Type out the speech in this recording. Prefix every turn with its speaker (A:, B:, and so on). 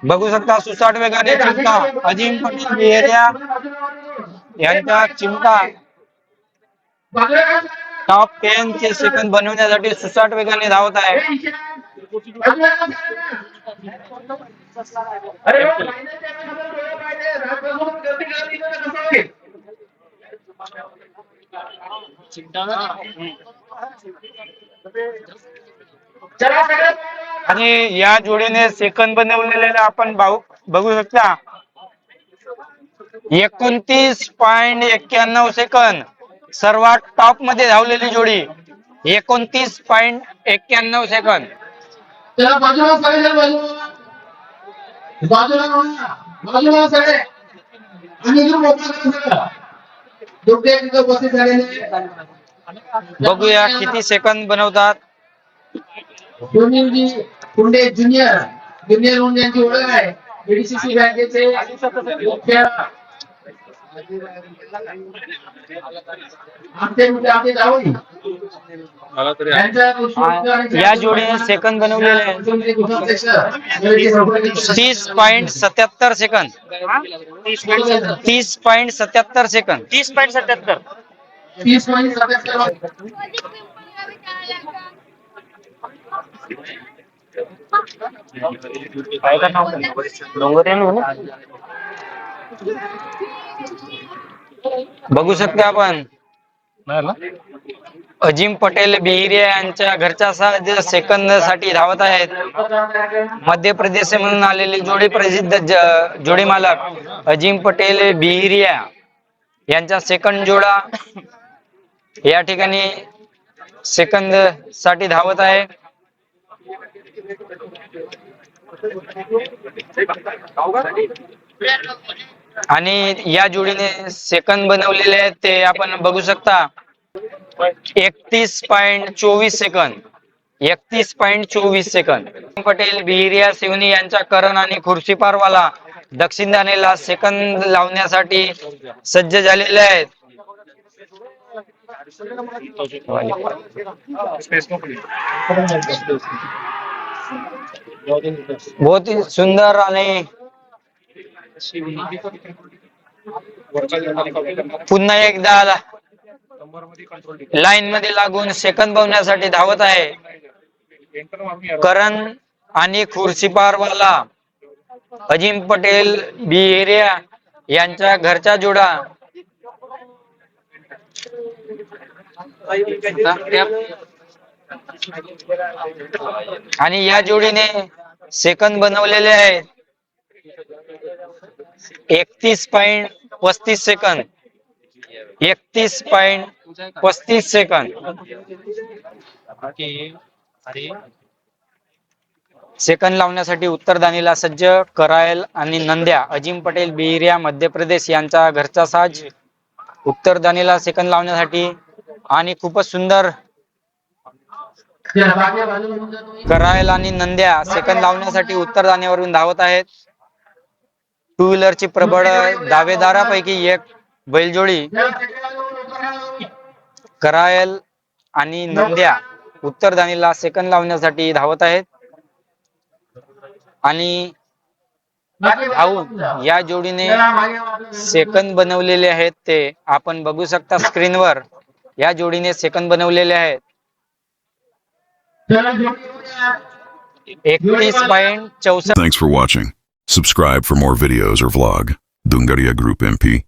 A: बघू शकता सुसाट वेगाने चिमटा अजिम पटेल बिहेरिया यांचा चिमटा टॉप 10 चे सेकंद बनवण्यासाठी सुसाट वेगाने धावत आहे. आणि या जोडीने सेकंद बनवलेले आपण बघू शकता 29.91 सेकंद सर्वात टॉप मध्ये धावलेली जोडी 29.91 सेकंद. बघूया किती सेकंद बनवतात.
B: कुंडे ज्युनियर यांची ओळख आहे. बीडीसीसी बँकेचे मुख्य
A: या जोडीने सेकंद बनवलेले 30.77 सेकंद 30.77 सेकंद
C: 30.77
A: बघू शकता आपण अजिम पटेल बिहिरिया यांच्या घरच्या सेकंद साठी धावत आहेत. मध्य प्रदेश म्हणून आलेले जोडी प्रसिद्ध जोडी मालक अजिम पटेल बिहिरिया यांचा सेकंद जोडा या ठिकाणी सेकंद साठी धावत आहे. आणि या जोडीने सेकंद बनवलेले आहेत ते आपण बघू शकता 31.24 सेकंद 31.24 सेकंद. पटेल बिहिरिया सिवनी यांच्या करण आणि खुर्शीपारवाला दक्षिण दानेला सेकंद लावण्यासाठी सज्ज झालेले आहेत. बहुत ही सुंदर आणि पुन्हा एकदा लाईन मध्ये लागून सेकंद बनवण्यासाठी धावत आहे. करण आणि खुर्शीपारवाला अजिम पटेल बिहेरिया यांच्या घरचा जोडा आणि या जोडीने सेकंद बनवलेले आहेत 31.35 सेकंद 31.35 सेकंद. सेकंद लावण्यासाठी उत्तरदानीला सज्ज करायल आणि नंद्या अजिम पटेल बिहिरिया मध्य प्रदेश यांचा घरचा साज उत्तरदानीला सेकंद लावण्यासाठी आणि खूपच सुंदर करायल आणि नंद्या सेकंद लावण्यासाठी उत्तरदानीवरून धावत आहेत. टू व्हीलरची प्रबळ दावेदारापैकी एक बैलजोडी करायल आणि नंद्या उत्तरदानीला सेकंद लावण्यासाठी धावत आहेत. आणि धावून या जोडीने सेकंद बनवलेले आहेत ते आपण बघू शकता स्क्रीनवर. या जोडीने सेकंद बनवलेले आहेत 31.64.
D: Thanks for watching. Subscribe for more videos or vlog. Dungaria Group MP.